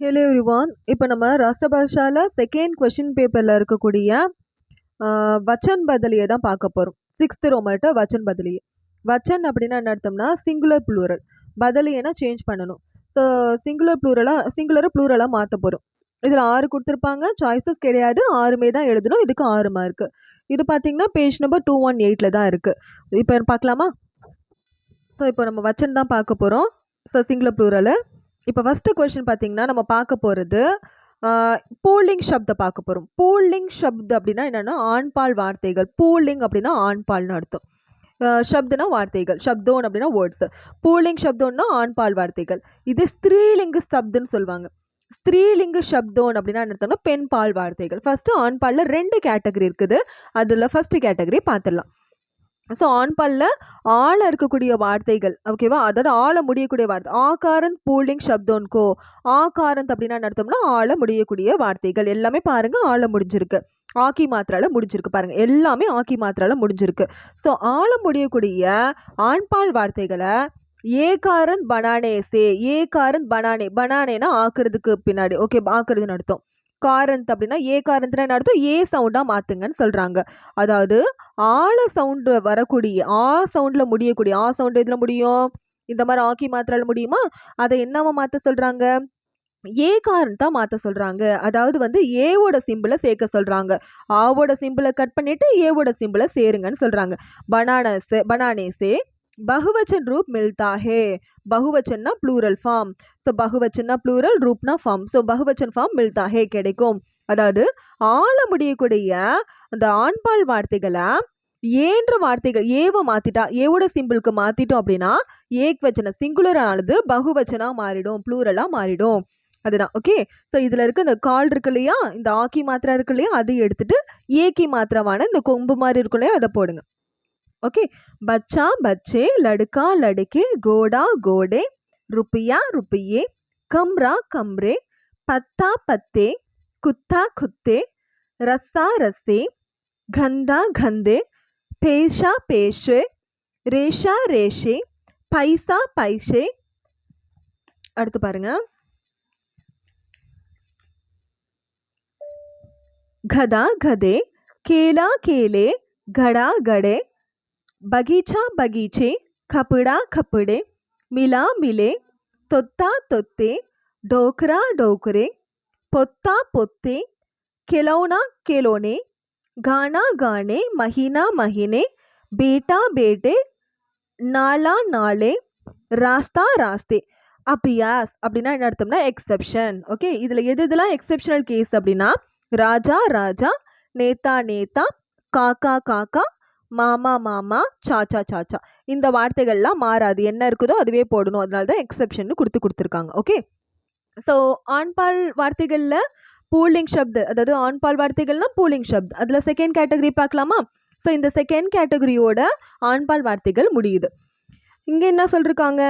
Hello everyone. இப்போ நம்ம ராஷ்டிரபாஷால second question பேப்பரில் இருக்கக்கூடிய வச்சன் பதலியை தான் பார்க்க போகிறோம். 6th ரோமன்ட்ட வச்சன் பதலியை. வச்சன் அப்படின்னா என்ன அர்த்தம்னா சிங்குலர் ப்ளூரல், பதலியனா சேஞ்ச் பண்ணணும். ஸோ சிங்குலரை ப்ளூரலாக மாற்ற போகிறோம். இதில் 6 கொடுத்துருப்பாங்க, சாய்ஸஸ் கிடையாது, 6மே தான் எழுதணும். இதுக்கு 6 மார்க்கு. இது பார்த்தீங்கன்னா பேஜ் நம்பர் 218 தான் இருக்குது. இப்போ பார்க்கலாமா? ஸோ இப்போ நம்ம வச்சன் தான் பார்க்க போகிறோம். So singular plural. இப்போ ஃபஸ்ட்டு கொஷின் பார்த்தீங்கன்னா நம்ம பார்க்க போகிறது பூலிங் ஷப்த பார்க்க போகிறோம். பூலிங் ஷப்த் அப்படின்னா என்னென்னா ஆண்பால் வார்த்தைகள். பூலிங் அப்படின்னா ஆண்பால்னு அர்த்தம். ஷப்துனா வார்த்தைகள், ஷப்தோன் அப்படின்னா வேர்ட்ஸு. பூலிங் ஷப்தோன்னா ஆண்பால் வார்த்தைகள். இது ஸ்திரீலிங்க சப்துன்னு சொல்லுவாங்க. ஸ்திரீலிங்க ஷப்தோன் அப்படின்னா என்ன அர்த்தம்னா பெண் பால் வார்த்தைகள். ஃபஸ்ட்டு ஆண்பாலில் 2 கேட்டகரி இருக்குது. அதில் ஃபஸ்ட்டு கேட்டகரி பார்த்துடலாம். ஸோ ஆண்பாலில் ஆள இருக்கக்கூடிய வார்த்தைகள், ஓகேவா? அதாவது ஆள முடியக்கூடிய வார்த்தை. ஆகாரந்த் பூலிங் ஷப்தோன்கோ. ஆகாரந்த் அப்படின்னா என்ன அர்த்தம்னா ஆள முடியக்கூடிய வார்த்தைகள் எல்லாமே பாருங்கள் ஆள முடிஞ்சிருக்கு. ஆக்கி மாத்திரால முடிஞ்சிருக்கு பாருங்கள், எல்லாமே ஆக்கி மாத்திரால முடிஞ்சிருக்கு. ஸோ ஆள முடியக்கூடிய ஆண்பால் வார்த்தைகளை ஏகாரந்த் பனானேசே. ஏகாரந்த் பனானே. பனானேனா ஆக்குறதுக்கு பின்னாடி, ஓகே, ஆக்குறதுன்னு அர்த்தம். காரந்த் அப்படின்னா காரந்த்னா என்ன அர்த்தம்? ஏ சவுண்டாக மாற்றுங்கன்னு சொல்கிறாங்க. அதாவது ஆள சவுண்டு வரக்கூடிய, சவுண்டில் முடியக்கூடிய, சவுண்டு இதில் முடியும், இந்த மாதிரி ஆக்கி மாத்திரால முடியுமா? அதை என்னவா மாற்ற சொல்கிறாங்க? ஏகாரந்தாக மாற்ற சொல்கிறாங்க. அதாவது ஏவோட சிம்பிளை சேர்க்க சொல்கிறாங்க. ஆவோட சிம்பிளை கட் பண்ணிவிட்டு ஏவோட சிம்பிளை சேருங்கன்னு சொல்கிறாங்க. பனானேசே बहुवचन रूप मिलता है. बहुवचन प्लूरल फॉर्म. सो बहुवचन प्लूरल रूपना फॉर्म. सो बहुवचन फॉर्म मिलता है கிடைக்கும். அதாவது ஆள முடியக்கூடிய அந்த ஆண்பால் வார்த்தைகளை ஏன்ற வார்த்தைகள் ஏவை மாற்றிட்டா, ஏவோட சிம்பிளுக்கு மாற்றிட்டோம் அப்படின்னா ஏக்வச்சன சிங்குலர் ஆனது பகுவச்சனாக மாறிடும், ப்ளூரலாக மாறிடும். அதுதான், ஓகே. ஸோ இதில் இருக்க இந்த கால் இருக்கு இல்லையா, இந்த ஆக்கி மாத்திரை இருக்கு இல்லையா, அதை எடுத்துட்டு ஏக்கி மாத்திரமான இந்த கொம்பு மாதிரி இருக்கும் இல்லையா, அதை போடுங்க. ओके. बच्चा बच्चे, लड़का लड़के, घोड़ा घोड़े, रुपया रुपये, कमरा कमरे, पत्ता पत्ते, कुत्ता कुत्ते, रस्सा रस्से, गंधा गंधे, पेशा पेशे, रेशा रेशे, पैसा पैसे. அடுத்து பாருங்க. गधा गधे, केला केले, घड़ा घड़े, बगीचा बगीचे, कपड़ा कपड़े, मिला मिले, तोता तोते, डोकरा डोकरे, पोत्ता पोत्ते, खिलौना खिलौने, गाना गाने, महीना महीने, बेटा बेटे, नाला नाले, रास्ता रास्ते. அபியாஸ் அப்படின்னா என்ன அர்த்தம்னா எக்ஸெப்ஷன். ஓகே, இதில் எதெல்லாம் எக்ஸெப்ஷனல் கேஸ் அப்படின்னா ராஜா ராஜா, நேதா நேதா, காக்கா காக்கா, மாமா மாமா, சாச்சா சாச்சா. இந்த வார்த்தைகள்லாம் மாறாது, என்ன இருக்குதோ அதுவே போடணும். அதனால தான் எக்ஸெப்ஷன் கொடுத்துருக்காங்க. ஓகே. ஸோ ஆண்பால் வார்த்தைகளில் பூலிங் ஷப்து, அதாவது ஆண்பால் வார்த்தைகள்னா பூலிங் ஷப்த். அதில் செகண்ட் கேட்டகரி பார்க்கலாமா? ஸோ இந்த செகண்ட் கேட்டகரியோட ஆண்பால் வார்த்தைகள் முடியுது. இங்கே என்ன சொல்லிருக்காங்க?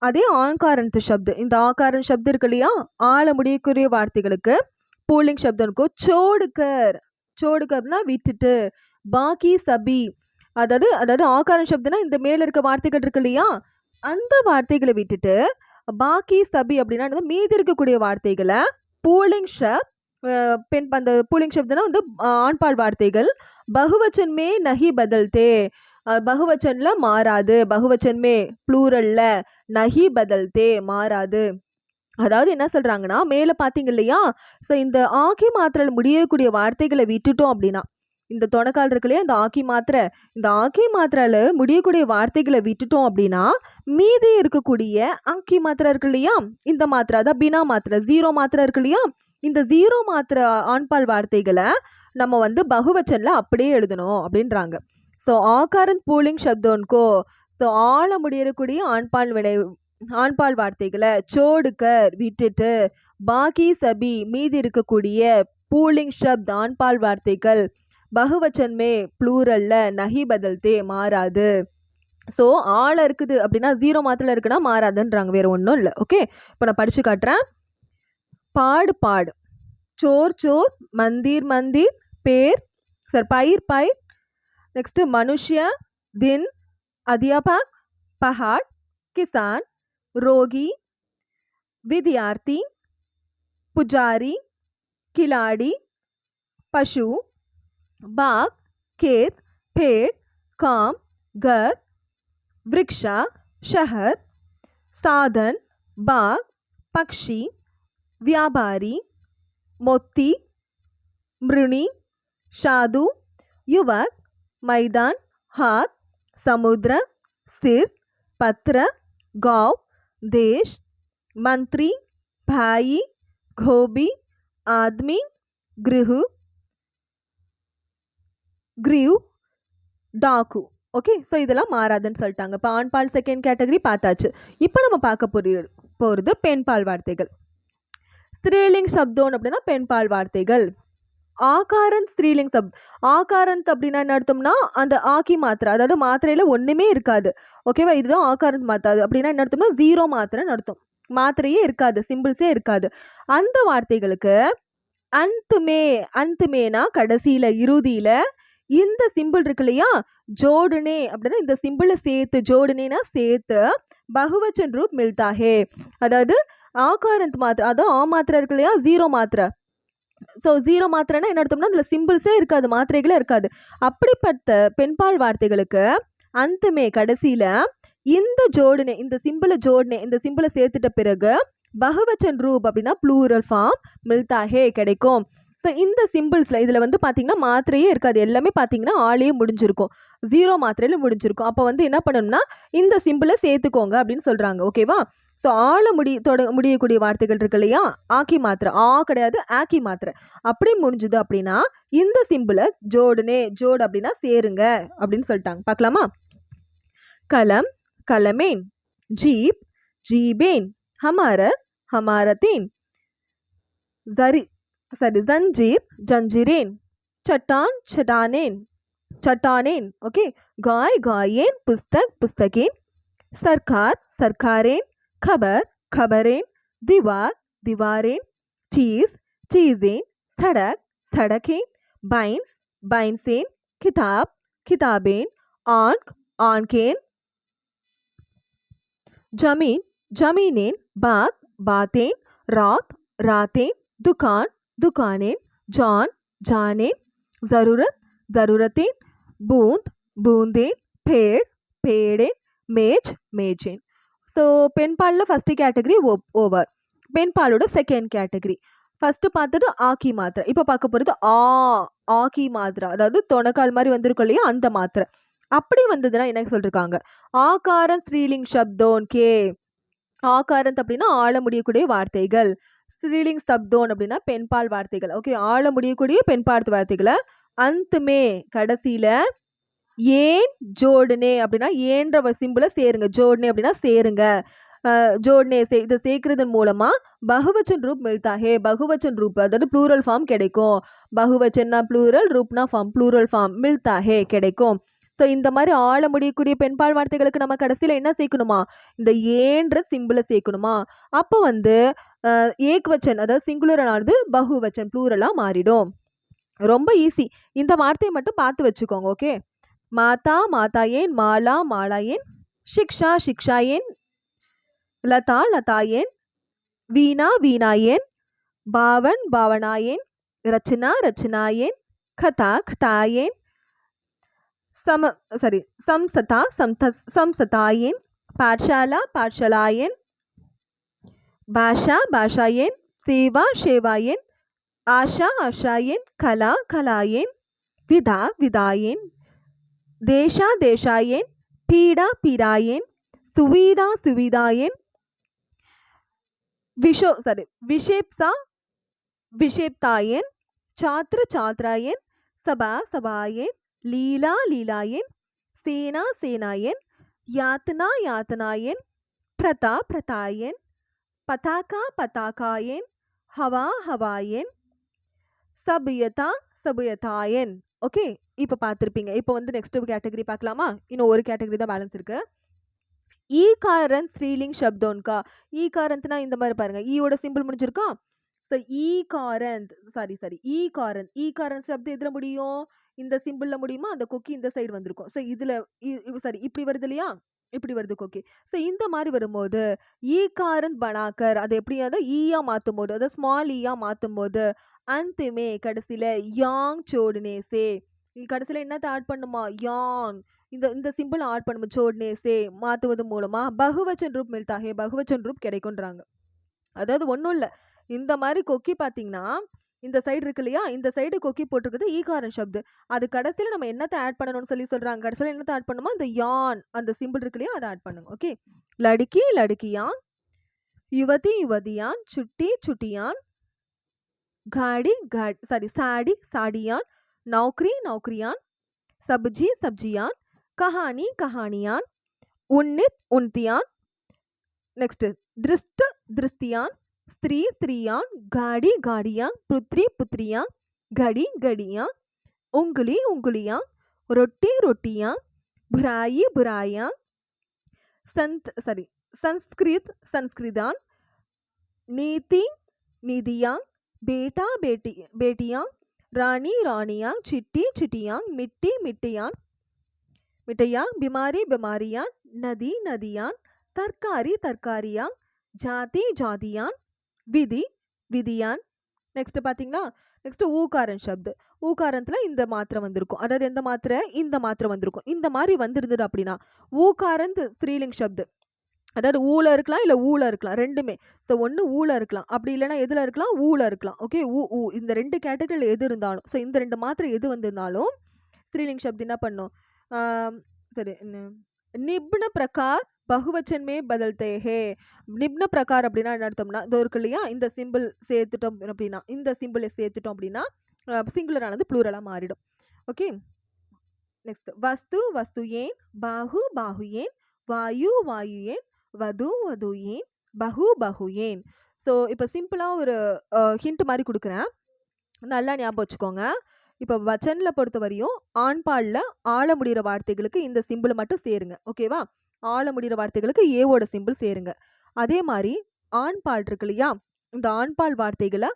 அதே ஆங்காரன் ஷப்து. இந்த ஆகாரன் ஷப்து இருக்கு இல்லையா, ஆள முடியக்கூடிய வார்த்தைகளுக்கு பூலிங் ஷப்தனுக்கும் சோடுக்கர். சோடுக்கர்னா விட்டுட்டு. பாக்கி சபி, அதாவது ஆகாரன் ஷப்துனா இந்த மேல இருக்க வார்த்தைகள் இருக்கு இல்லையா, அந்த வார்த்தைகளை விட்டுட்டு பாக்கி சபி அப்படின்னா மீதி இருக்கக்கூடிய வார்த்தைகளை பூலிங் ஷப், பெண், அந்த பூலிங் ஷப்துனா ஆண்பால் வார்த்தைகள் பகுவச்சன்மே நஹி பதல்தே. பகுவச்சன்ல மாறாது, பகுவச்சன்மே ப்ளூரல்ல நஹி பதல்தே மாறாது. அதாவது என்ன சொல்றாங்கன்னா மேலே பார்த்தீங்க இல்லையா, ஸோ இந்த ஆக்கி மாத்திரையில் முடியக்கூடிய வார்த்தைகளை விட்டுட்டோம் அப்படின்னா, இந்த தொணக்கால் இருக்கு இல்லையா, இந்த ஆக்கி மாத்திரையில் முடியக்கூடிய வார்த்தைகளை விட்டுட்டோம் அப்படின்னா மீதி இருக்கக்கூடிய ஆக்கி மாத்திரை இருக்கு இல்லையா, இந்த மாத்திரை அதான் பினா மாத்திரை, ஜீரோ மாத்திரை இருக்கு இல்லையா, இந்த ஜீரோ மாத்திரை ஆண்பால் வார்த்தைகளை நம்ம பகுவச்சன்ல அப்படியே எழுதணும் அப்படின்றாங்க. ஸோ ஆகாரன் பூலிங் ஷப்தோன்கோ. ஸோ ஆள முடியக்கூடிய ஆண்பால் வார்த்தைகளை சோடுக்கர் விட்டுட்டு, பாக்கி சபி மீதி இருக்கக்கூடிய பூலிங் ஷப்த் ஆண்பால் வார்த்தைகள் பகுவச்சன்மே ப்ளூரல்ல நஹி பதல்தே மாறாது. ஸோ ஆள இருக்குது அப்படின்னா ஜீரோ மாத்திரை இருக்குன்னா மாறாதுன்றாங்க, வேற ஒன்றும் இல்லை. ஓகே, இப்போ நான் படிச்சு காட்டுறேன். பாடு பாடு, चोर चोर, मंदिर मंदिर, पेर सर पाइर पाइर, नेक्स्ट मनुष्य, दिन, अध्यापक, पहाड़, किसान, रोगी, विद्यार्थी, पुजारी, खिलाड़ी, पशु, बाग, खेत, पेड़, काम, घर, वृक्षा, शहर, साधन, बाग, पक्षी, व्यापारी, मोती, मृणी, साधु, युवक, मैदान, हाथ, समुद्र, सिर, पत्र, गांव, देश, मंत्री, भाई, धोबी, आदमी, गृह, ग्रीव, டாக்கு. ஓகே, ஸோ இதெல்லாம் மாறாதுன்னு சொல்லிட்டாங்க. இப்போ ஆண் பால் செகண்ட் கேட்டகரி பார்த்தாச்சு. இப்போ நம்ம பார்க்க போகிறது பெண் பால் வார்த்தைகள். ஸ்திரீலிங் சப்தோன் அப்படின்னா பெண் பால் வார்த்தைகள். ஆகாரந்த் ஸ்திரீலிங் ஆகாரந்த் அப்படின்னா என்ன அர்த்தம்னா அந்த ஆக்கி மாத்திரை, அதாவது மாத்திரையில ஒண்ணுமே இருக்காது. ஓகேவா, இதுதான் ஆகாரந்த் மாத்திரை. அப்படின்னா என்ன அர்த்தம்னா ஜீரோ மாத்திரைன்னு அர்த்தம். மாத்திரையே இருக்காது, சிம்பிள்ஸே இருக்காது. அந்த வார்த்தைகளுக்கு அந்துமேனா கடைசியில இறுதியில இந்த சிம்பிள் இருக்கு இல்லையா, ஜோடுனே அப்படின்னா இந்த சிம்பிளை சேர்த்து, ஜோடுனேனா சேர்த்து பகுவச்சன் ரூப் மில்தாஹே, அதாவது ஆகாரந்த் மாத்திரை, அதாவது ஆ மாத்திரை இருக்கு இல்லையா, ஜீரோ மாத்திரை. ஸோ ஜீரோ மாத்திரைன்னா என்ன அர்த்தம்னா அதில் சிம்பிள்ஸே இருக்காது, மாத்திரைகளே இருக்காது. அப்படிப்பட்ட பெண்பால் வார்த்தைகளுக்கு அந்தமே கடைசியில இந்த ஜோடுனே, இந்த சிம்பிளை சேர்த்துட்ட பிறகு பகுவச்சன் ரூப் அப்படின்னா ப்ளூரல் ஃபார்ம் மில்தாஹே கிடைக்கும். ஸோ இந்த சிம்பிள்ஸில் இதில் வந்து பார்த்தீங்கன்னா மாத்திரையே இருக்காது, எல்லாமே பார்த்தீங்கன்னா ஆளே முடிஞ்சிருக்கும், ஜீரோ மாத்திரையில் முடிஞ்சிருக்கும். அப்போ வந்து என்ன பண்ணணும்னா இந்த சிம்பிளை சேர்த்துக்கோங்க அப்படின்னு சொல்கிறாங்க. ஓகேவா, ஸோ ஆள முடியக்கூடிய வார்த்தைகள் இருக்கு இல்லையா, ஆக்கி மாத்திரை, ஆ கிடையாது ஆக்கி மாத்திரை, அப்படி முடிஞ்சுது அப்படின்னா இந்த சிம்பிளை ஜோடு அப்படின்னா சேருங்க அப்படின்னு சொல்லிட்டாங்க. பார்க்கலாமா? கலம், கலமேன், ஜீப், ஜீபேன், हमारतीन, जंजीर, जंजीरेन, चट्टान, चट्टानेन, ओके, गाय, गायेन, पुस्तक, पुस्तकेन, सरकार, सरकारेन, खबर, खबरेन, दीवार, दीवारेन, चीज, चीजेन, सड़क, सड़केन, बाइंस, बाइंसेन, किताब, किताबेन, आंक, आंकेन, जमीन, जमीनेन, बात, बातें, रात, रातें, दुकान, दुकानें, जान, जानें, ज़रूरत, ज़रूरतें, बूंद, बूंदें, पेड़, पेड़ें, मेज, मेजें. ஸோ பெண்பாலில் ஃபஸ்ட்டு கேட்டகரி ஓவர். பெண்பாலோட செகண்ட் கேட்டகரி ஃபஸ்ட்டு பார்த்துட்டு ஆக்கி மாத்திரை. இப்போ பார்க்க போகிறது ஆக்கி மாத்திரை, அதாவது தொணக்கால் மாதிரி வந்திருக்கும் இல்லையா அந்த மாத்திரை. அப்படி வந்ததுன்னா என்ன சொல்லியிருக்காங்க, ஆகாரன் ஸ்ரீலிங் சப்தோன் கே. ஆகாரந்த் அப்படின்னா ஆள முடியக்கூடிய வார்த்தைகள், ஸ்ரீலிங் சப்தோன் அப்படின்னா பெண்பால் வார்த்தைகள். ஓகே, ஆள முடியக்கூடிய பெண்பால் வார்த்தைகளை அந்தமே கடைசியில ஏன் ஜோடுனே அப்படின்னா ஏன்ற சிம்பிளை சேருங்க, ஜோடுனே அப்படின்னா சேருங்க, ஜோடுனே இதை சேர்க்கறதன் மூலமா பகுவச்சன் ரூப் மில்தாஹே, பகுவச்சன் ரூப் அதாவது ப்ளூரல் ஃபார்ம் கிடைக்கும். பகுவச்சன்னா ப்ளூரல், ரூப்னா ஃபார்ம், ப்ளூரல் ஃபார்ம் மில்தாஹே கிடைக்கும். ஸோ இந்த மாதிரி ஆள முடியக்கூடிய பெண்பால் வார்த்தைகளுக்கு நம்ம கடைசியில் என்ன சேர்க்கணுமா, இந்த ஏன்ற சிம்பிளை சேர்க்கணுமா. அப்போ வந்து ஏக்வச்சன் அதாவது சிங்குலரானது பகுவச்சன் ப்ளூரலாக மாறிடும். ரொம்ப ஈஸி, இந்த வார்த்தையை மட்டும் பார்த்து வச்சுக்கோங்க. ஓகே, மாதா, மாதாயேன், மாலா, மாலாயேன், शिक्षा, शिक्षायेन, लता, लतायेन, वीणा, वीणायेन, बावन, बावनायेन, रचना, रचनायेन, कथा, कथायेन, संसता, संसतायेन, पाठशाला, पाठशालायेन, भाषा, भाषायेन, सेवा, सेवायेन, आशा, आशायेन, कला, कलायेन, विधा, विधायेन, देशा, देशायेन, पीड़ा, पीड़ायेन, सुविधा, सुविधायेन, विषेप्सा, विषेप्तायेन, छात्र, छात्रायेन, सभा, सभायेन, लीला, लीलायेन, सेना, सेनायेन, यातना, यातनायेन, प्रथा, प्रथायेन, पताका, पताकायेन, हवा, हवायेन, सभ्यता, सभ्यतायेन. ஓகே, இப்போ பார்த்துருப்பீங்க. இப்போ வந்து நெக்ஸ்ட் கேட்டகரி பார்க்கலாமா? இன்னும் ஒரு கேட்டகரி தான் பேலன்ஸ் இருக்கு. ஈகாரன் ஸ்ரீலிங் சப்தோன்கா. ஈகாரந்த்னா இந்த மாதிரி பாருங்க, ஈயோட சிம்பிள் முடிஞ்சிருக்கா. ஸோ ஈகாரந்த் ஈகாரந்த் ஈகாரந்த் சப்தம் எதில் முடியும், இந்த சிம்பிளில் முடியுமா, அந்த கொக்கி இந்த சைடு வந்திருக்கும். ஸோ இதில் இப்படி வருது இல்லையா, இப்படி வருது கொக்கி. ஸோ இந்த மாதிரி வரும்போது ஈகாரந்த் பனாக்கர் அது எப்படியாவது ஈயா மாற்றும் போது, அதை ஸ்மால் ஈயா மாற்றும் போது அந்துமே கடைசியில் யாங் சோடுனே சே, கடைசியில் என்னத்தை ஆட் பண்ணுமா, யாங் இந்த இந்த சிம்பிள் ஆட் பண்ணும் சோடுனே சே மாற்றுவது மூலமாக பகுவச்சன் ரூப் மில்தாகே, பகுவச்சன் ரூப் கிடைக்குன்றாங்க. அதாவது ஒன்றும் இல்லை, இந்த மாதிரி கொக்கி பார்த்தீங்கன்னா இந்த சைடு இருக்கு இல்லையா, இந்த சைடு கொக்கி போட்டிருக்குது ஈகாரன் சப்து, அது கடைசியில் நம்ம என்னத்தை ஆட் பண்ணணும்னு சொல்லி சொல்கிறாங்க. கடைசியில் என்னத்தை ஆட் பண்ணுமா, இந்த யான் அந்த சிம்பிள் இருக்கு இல்லையா அதை ஆட் பண்ணுங்க. ஓகே, லடுக்கி லடுக்கியான், யுவதி யுவதியான், சுட்டி சுட்டியான், गाड़ी साड़ी साड़ी साड़ियान, नौकरी नौकरियान, सब्जी सब्जियान, कहानी कहानियान, उन्नत उन्नतियान, नेक्स्ट दृष्ट दृष्टियान, स्त्री स्त्रियान, गाड़ी गाड़ियां, पुत्री पुत्रियां, घड़ी घड़ियां, उंगली उंगलियां, रोटी रोटियां, बुराई बुराइयां, संस्कृत संस्कृतान, नीति नीतियां, बेटा बेटी बेटियां, रानी रानियां, चिट्टी चिटियां, मिट्टी मिट्टियां, मिट्टियां, बीमारी बीमारियां, नदी नदियां, तरकारी तरकारियां, जाति जातियां, विधि विधियां. நெக்ஸ்ட் பார்த்தீங்களா, நெக்ஸ்ட் ஊகாரன் சப்து, ஊகாரத்தில் இந்த மாத்திரை வந்திருக்கும், அதாவது எந்த மாத்திரை, இந்த மாத்திரை வந்திருக்கும். இந்த மாதிரி வந்திருந்தது அப்படின்னா ஊகாரன் ஸ்ரீலிங் சப்து, அதாவது ஊல இருக்கலாம் இல்லை ஊல இருக்கலாம் ரெண்டுமே. ஸோ ஒன்று ஊல இருக்கலாம், அப்படி இல்லைன்னா எதில் இருக்கலாம், ஊல இருக்கலாம். ஓகே, ஊ இந்த ரெண்டு கேட்டகரியில் எது இருந்தாலும், ஸோ இந்த ரெண்டு மாத்திரை எது வந்திருந்தாலும் ஸ்ரீலிங் சப்து என்ன பண்ணும். சரி, நிப்ன பிரகார் பகுவச்சன் மே பதல்தே ஹே. நிப்ன பிரகார் அப்படின்னா என்ன அர்த்தம்னா, இது இருக்கு இல்லையா, இந்த சிம்பிள் சேர்த்துட்டோம் அப்படின்னா, இந்த சிம்பிளை சேர்த்துட்டோம் அப்படின்னா சிங்குலரானது ப்ளூரலாக மாறிடும். ஓகே, நெக்ஸ்ட் வஸ்து வஸ்து ஏன், பாகு பாகு ஏன், வாயு வாயு ஏன், வது வது ஏன், பகு பகு ஏன். ஸோ இப்போ சிம்பிளாக ஒரு ஹிண்ட் மாதிரி கொடுக்குறேன், நல்லா ஞாபகம் வச்சுக்கோங்க. இப்போ வச்சனில் பொறுத்த வரையும் ஆண்பாலில் ஆழ முடிகிற வார்த்தைகளுக்கு இந்த சிம்பிள் மட்டும் சேருங்க. ஓகேவா, ஆழ முடிகிற வார்த்தைகளுக்கு ஏவோட சிம்பிள் சேருங்க. அதே மாதிரி ஆண்பால் இருக்கு இல்லையா, இந்த ஆண்பால் வார்த்தைகளை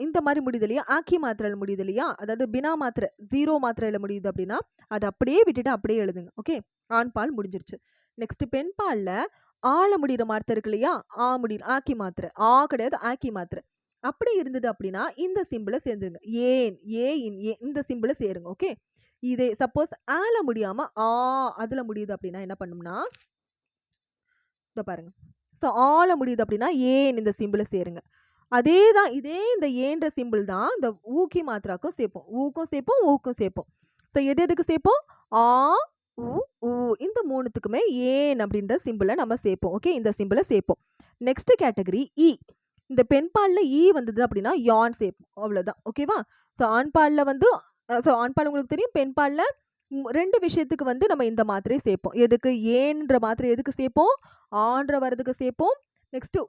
இந்த மாதிரி முடியுது இல்லையா, ஆக்கி மாத்திரையில் முடியுது இல்லையா, அதாவது பினா மாத்திரை ஜீரோ மாத்திரையில் முடியுது அப்படின்னா அதை அப்படியே விட்டுட்டு அப்படியே எழுதுங்க. ஓகே, ஆண்பால் முடிஞ்சிருச்சு. நெக்ஸ்ட் பெண்பாலில் ஆழ முடிகிற மாத்திரை இருக்கு இல்லையா, ஆ முடியும், ஆக்கி மாத்திரை, ஆ கிடையாது ஆக்கி மாத்திரை. அப்படி இருந்தது அப்படின்னா இந்த சிம்பிளை சேர்ந்துருங்க, ஏன் ஏ இன் ஏ இந்த சிம்பிளை சேருங்க. ஓகே, இதே சப்போஸ் ஆல முடியாம ஆ அதுல முடியுது அப்படின்னா என்ன பண்ணும்னா, இதோ பாருங்க, ஸோ ஆல முடியுது அப்படின்னா ஏன் இந்த சிம்பிளை சேருங்க. அதே தான், இதே இந்த ஏன்ற சிம்பிள் தான் இந்த ஊக்கி மாத்திராக்கும் சேர்ப்போம், ஊக்கும் சேர்ப்போம் ஊக்கும் சேர்ப்போம். ஸோ எது எதுக்கு சேர்ப்போம், ஆ ஊ ஊ இந்த மூணுத்துக்குமே ஏன் அப்படின்ற சிம்பிளை நம்ம சேர்ப்போம். ஓகே, இந்த சிம்பிளை சேர்ப்போம். நெக்ஸ்ட் கேட்டகரி இ, இந்த பெண்பாலில் ஈ வந்தது அப்படின்னா யான் சேர்ப்போம், அவ்வளோதான். ஓகேவா, ஸோ ஆண்பாலில் வந்து ஸோ ஆண்பால் உங்களுக்கு தெரியும், பெண்பாலில் ரெண்டு விஷயத்துக்கு வந்து நம்ம இந்த மாத்திரையை சேர்ப்போம். எதுக்கு, ஏன்ற மாத்திரை எதுக்கு சேர்ப்போம், ஆன்ற வரதுக்கு சேர்ப்போம். நெக்ஸ்ட்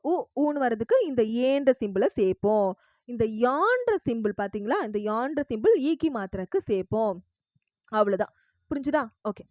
ஊன்னு வரதுக்கு இந்த ஏன்ற சிம்பிளை சேர்ப்போம். இந்த யான்ற சிம்பிள் பார்த்தீங்களா, இந்த யான்ற சிம்பிள் ஈக்கி மாத்திரைக்கு சேர்ப்போம். அவ்வளோதான், புரிஞ்சுதா? ஓகே.